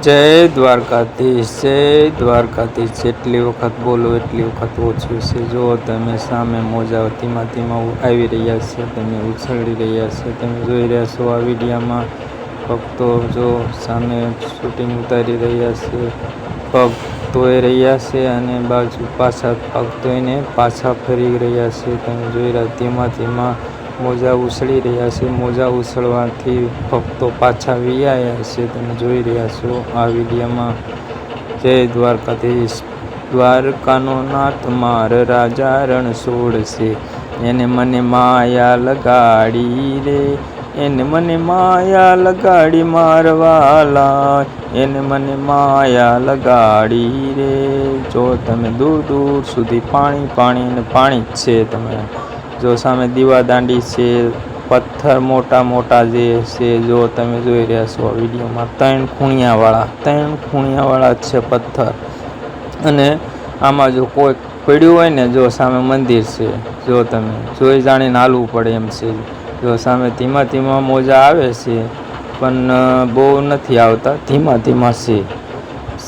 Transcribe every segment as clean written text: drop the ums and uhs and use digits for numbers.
જય દ્વારકાધીશ, જય દ્વારકાધીશ। જેટલી વખત બોલો એટલી વખત ઓછું છે। જો તમે સામે મોજા ધીમા ધીમા આવી રહ્યા છે, તમે ઉછળી રહ્યા છે, તમે જોઈ રહ્યા છો આ વિડીયામાં ભક્તો જો સામે શૂટિંગ ઉતારી રહ્યા છે, પગ ધોઈ રહ્યા છે અને બાજુ પાછા પગ ધોઈને પાછા ફરી રહ્યા છે। તમે જોઈ રહ્યા ધીમા ધીમા મોજા ઉછળી રહ્યા છે। મોજા ઉછળવાથી ભક્તો પાછા વિયાયા છે, તમે જોઈ રહ્યા છો આ વિડીયામાં। જય દ્વારકાધીશ। દ્વારકાનો નાથ માર રાજા રણછોડ છે, એને મને માયા લગાડી રે, એને મને માયા લગાડી મારવાલા, એને મને માયા લગાડી રે। જો તમે દૂર દૂર સુધી પાણી પાણી ને પાણી જ છે। તમે જો સામે દીવાદાંડી છે, પથ્થર મોટા મોટા જે છે, જો તમે જોઈ રહ્યા છો આ વિડીયોમાં ત્રણ ખૂણિયાવાળા છે પથ્થર। અને આમાં જો કોઈ પડ્યું હોય ને, જો સામે મંદિર છે, જો તમે જોઈ જાણીને હાલવું પડે એમ છે। જો સામે ધીમા ધીમા મોજા આવે છે, પણ બહુ નથી આવતા, ધીમા ધીમા છે।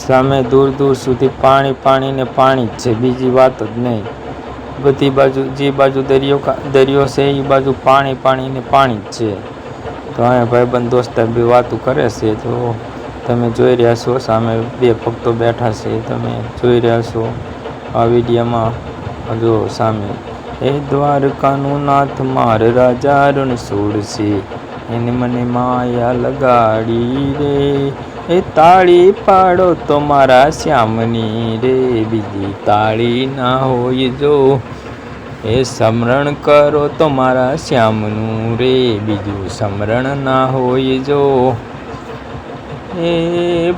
સામે દૂર દૂર સુધી પાણી પાણી ને પાણી જ છે, બીજી વાત જ નહીં। બધી બાજુ જે બાજુ દરિયો છે એ બાજુ પાણી પાણી ને પાણી જ છે। તો અહીંયા ભાઈબંધ દોસ્તા બી વાતું કરે છે, તો તમે જોઈ રહ્યા છો સામે બે ભક્તો બેઠા છે, તમે જોઈ રહ્યા છો આ વિડીયામાં। જો સામે એ દ્વારકાનું નાથ માર રાજા રણછોડ છે, એને મને માયા લગાડી રે, એ તાળી પાડો તો મારા શ્યામની રે, બીજી તાળી ના હોય જો, એ સ્મરણ કરો તો મારા શ્યામનું રે, બીજું સ્મરણ ના હોય જો। એ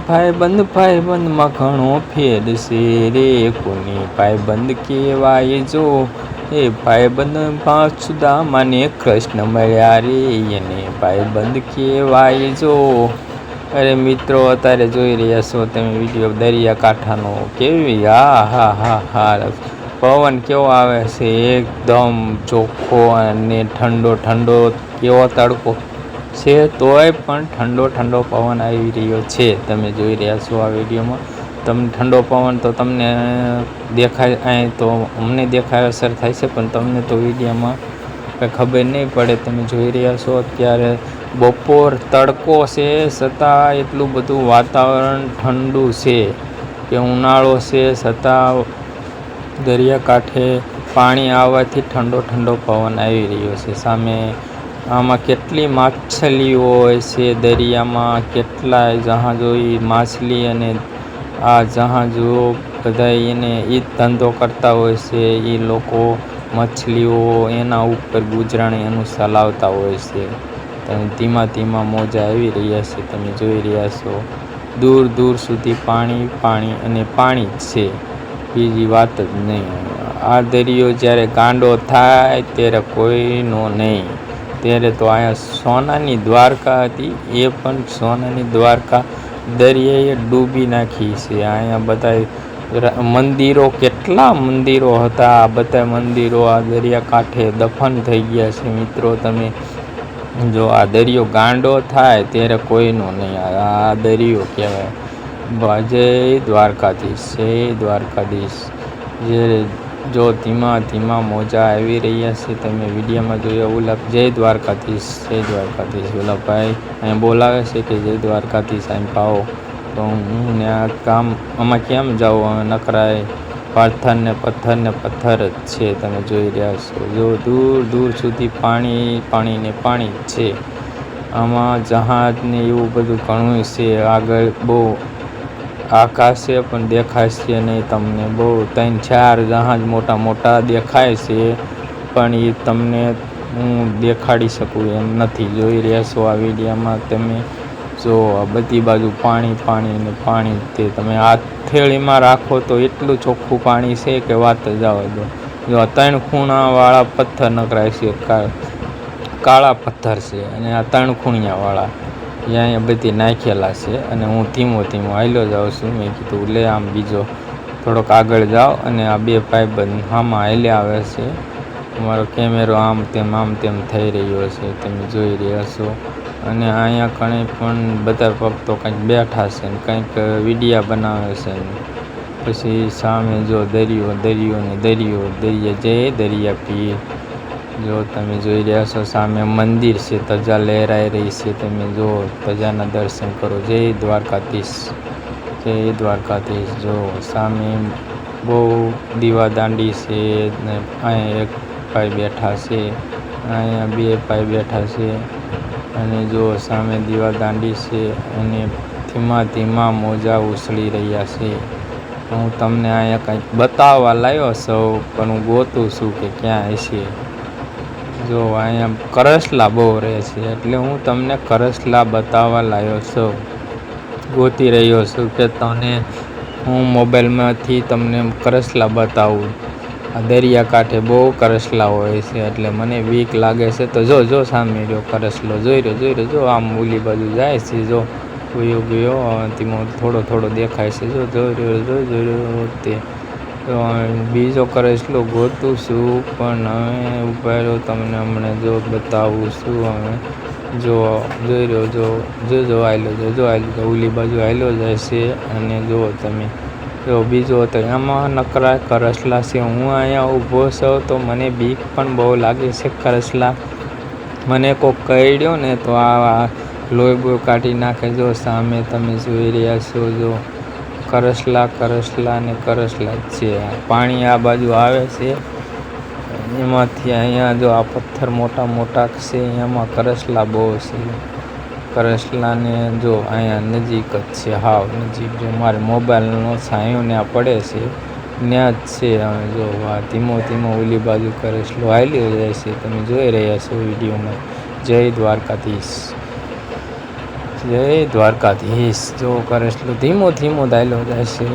ભાઈબંધમાં ઘણો ફેર છે રે, કોની ભાઈબંધ કહેવાય જો, એ ભાઈબંધમાં સુદામાને કૃષ્ણ મળ્યા રે, એને ભાઈબંધ કહેવાય જો। અરે મિત્રો, અત્યારે જોઈ રહ્યા છો તમે વિડીયો દરિયાકાંઠાનો, કેવી હા હા હા હા પવન કેવો આવે છે, એકદમ ચોખ્ખો અને ઠંડો ઠંડો, કેવો તડકો છે તોય પણ ઠંડો ઠંડો પવન આવી રહ્યો છે। તમે જોઈ રહ્યા છો આ વિડીયોમાં, તમને ઠંડો પવન તો તમને દેખાય, અહીં તો અમને દેખાય અસર થાય છે, પણ તમને તો વિડીયોમાં કંઈ ખબર નહીં પડે। તમે જોઈ રહ્યા છો અત્યારે બપોર તડકો છે, છતાં એટલું બધું વાતાવરણ ઠંડુ છે કે ઉનાળો છે, છતાં દરિયાકાંઠે પાણી આવવાથી ઠંડો ઠંડો પવન આવી રહ્યો છે। સામે આમાં કેટલી માછલીઓ હોય છે દરિયામાં, કેટલાય જહાજો માછલી અને આ જહાજો બધા એને એ જ ધંધો કરતા હોય છે। એ લોકો મછલીઓ એના ઉપર ગુજરાણી એનું ચલાવતા હોય છે। તમે ધીમા ધીમા મોજા આવી રહ્યા છે, તમે જોઈ રહ્યા છો દૂર દૂર સુધી પાણી પાણી અને પાણી જ છે, બીજી વાત જ નહીં। આ દરિયો જ્યારે ગાંડો થાય ત્યારે કોઈનો નહીં, ત્યારે તો અહીંયા સોનાની દ્વારકા હતી, એ પણ સોનાની દ્વારકા દરિયાએ ડૂબી નાખી છે। અહીંયા બધા મંદિરો, કેટલા મંદિરો હતા, આ બધા મંદિરો આ દરિયાકાંઠે દફન થઈ ગયા છે। મિત્રો તમે જો આ દરિયો ગાંડો થાય ત્યારે કોઈનો નહીં, આ દરિયો કહેવાય। જય દ્વારકાધીશ, જય દ્વારકાધીશ। જો ધીમા ધીમા મોજા આવી રહ્યા છે, તમે વિડીયોમાં જોયા ઓલા જય દ્વારકાધીશ, જય દ્વારકાધીશ ઓલા ભાઈ અહીં બોલાવે છે કે જય દ્વારકાધીશ અહીં પાવો, તો હું ને આ કામ આમાં કેમ જાઉં, નકરાય પથ્થર ને પથ્થર જ છે। તમે જોઈ રહ્યા છો જો દૂર દૂર સુધી પાણી પાણી ને પાણી જ છે। આમાં જહાજ ને એવું બધું ઘણું છે, આગળ બહુ આકાશ છે પણ દેખાય છે નહીં તમને, બહુ 3-4 જહાજ મોટા મોટા દેખાય છે, પણ એ તમને હું દેખાડી શકું એમ નથી। જોઈ રહ્યા છો આ વિડીયોમાં તમે, જો આ બધી બાજુ પાણી પાણી ને પાણી, તે તમે હથેળીમાં રાખો તો એટલું ચોખ્ખું પાણી છે કે વાત જ આવવા દો। જો આ 3 ખૂણાવાળા પથ્થર નકરાય છે, કાળા પથ્થર છે, અને આ 3 ખૂણિયાવાળા અહીંયા બધી નાખેલા છે। અને હું ધીમો ધીમો હાલ્યો જાઉં છું, મેં કીધું લે આમ બીજો થોડોક આગળ જાઓ, અને આ બે ભાઈબંધ આમાં હાલ્યા આવે છે, અમારો કેમેરો આમ તેમ થઈ રહ્યો છે, તમે જોઈ રહ્યા છો। અને અહીંયા કણે પણ બધા ભક્તો કંઈક બેઠા છે ને કંઈક વિડીયા બનાવે છે ને પછી સામે જો દરિયો દરિયો ને દરિયો દરિયા જય દરિયા પીર. જો તમે જોઈ રહ્યા છો સામે મંદિર છે, ધજા લહેરાઈ રહી છે. તમે જો ધજાના દર્શન કરો. જય દ્વારકાધીશ, જય દ્વારકાધીશ. જો સામે બહુ દીવાદાંડી છે ને અહીંયા એક ભાઈ બેઠા છે, અહીંયા બે ભાઈ બેઠા છે અને જો સામે દીવાદાંડી છે અને ધીમા ધીમા મોજા ઉછળી રહ્યા છે. હું તમને અહીંયા કંઈક બતાવવા લાવ્યો છું પણ હું ગોતું છું કે ક્યાં હશે. જો અહીંયા કરસલા બહુ રહે છે એટલે હું તમને કરસલા બતાવવા લાવ્યો છું. ગોતી રહ્યો છું કે તને હું મોબાઈલમાંથી તમને કરસલા બતાવું. આ દરિયાકાંઠે બહુ કરસલા હોય છે એટલે મને બીક લાગે છે. તો જો સામે રહ્યો કરસલો, જોઈ રહ્યો જો આમ ઓલી બાજુ જાય છે. જો ગયો ગયો ધીમો થોડો દેખાય છે. જો જોઈ રહ્યો તે બીજો કરસલો ગોતું છું પણ હવે ઉભા રહ્યો, તમને હમણાં જો બતાવું છું. હવે જોઈ રહ્યો જો આયલો જો ઓલી બાજુ આયલો જાય છે અને જો તમે જો બીજો હતો એમાં નકરા કરસલા છે. હું અહીંયા ઊભો છું તો મને બીક પણ બહુ લાગે છે. કરસલા મને કોક કરડ્યો ને તો આ લોહી બોય કાઢી નાખે. જો સામે તમે જોઈ રહ્યા છો જો કરસલા ને કરસલા જ છે. પાણી આ બાજુ આવે છે એમાંથી અહીંયા જો આ પથ્થર મોટા છે એમાં કરસલા બહુ છે. કરસલાને જો અહીંયા નજીક જ છે, હાવ નજીક. જો મારે મોબાઈલનો છાંયો ત્યાં પડે છે ત્યાં જ છે. હવે જો આ ધીમો ઓલી બાજુ કરસલો હાલ્યો જાય છે, તમે જોઈ રહ્યા છો વિડીયોમાં. જય દ્વારકાધીશ, જય દ્વારકાધીશ. જો કરસલો ધીમો દાયલો જાય છે.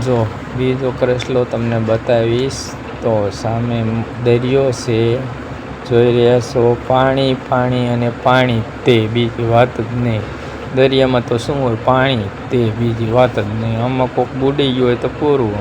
જો બીજો કરસલો તમને બતાવીશ. તો સામે દરિયો છે, જોઈ રહ્યા છો. પાણી અને પાણી, તે બીજી વાત જ નહીં. દરિયામાં તો શું હોય, પાણી, તે બીજી વાત જ નહીં. આમાં કોક બુડી ગયું હોય તો પૂરું.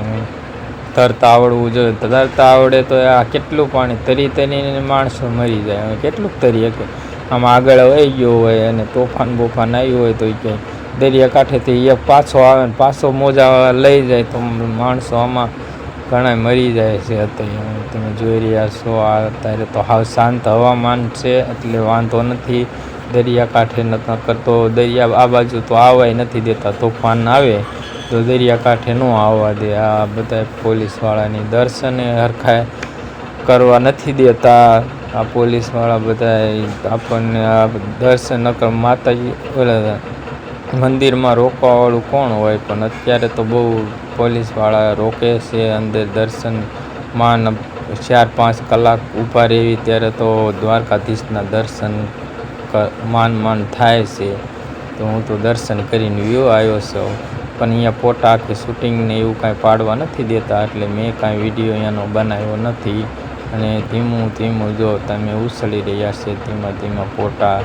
તરતા આવડવું જોઈએ. તરતા આવડે તો આ કેટલું પાણી તરીને માણસો મરી જાય. હવે કેટલુંક તરી શકે. આમ આગળ વહી ગયો હોય અને તોફાન બોફાન આવ્યું હોય તો એ દરિયાકાંઠેથી એક પાછો આવે ને પાછો મોજા લઈ જાય તો માણસો આમાં ઘણા મરી જાય છે. અત્યારે તમે જોઈ રહ્યા છો આ અત્યારે તો હાવ શાંત હવામાન છે એટલે વાંધો નથી. દરિયાકાંઠે ન કરતો દરિયા આ બાજુ તો આવવાય નથી દેતા. તોફાન આવે તો દરિયાકાંઠે ન આવવા દે. આ બધા પોલીસવાળાની દર્શને હરખાય કરવા નથી દેતા. આ પોલીસવાળા બધા આપણને આ દર્શન નકર માતાજી ઓલા મંદિરમાં રોકવાવાળું કોણ હોય, પણ અત્યારે તો બહુ પોલીસવાળા રોકે છે અંદર દર્શનમાં. 4-5 કલાક ઊભા રહેવી ત્યારે તો દ્વારકાધીશના દર્શન માન થાય છે. તો હું તો દર્શન કરીને આવ્યો છું પણ અહીંયા ફોટા કે શૂટિંગને એવું કાંઈ પાડવા નથી દેતા એટલે મેં કાંઈ વિડીયો એનો બનાવ્યો નથી. અને ધીમું જો તમે ઉછળી રહ્યા છે ધીમા ફોટા.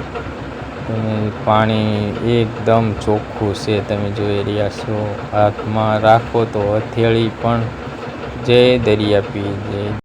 પાણી એકદમ ચોખ્ખું છે, તમે જોઈ રહ્યા છો. હાથમાં રાખો તો હથેળી પણ. જય દરિયા પીર, જય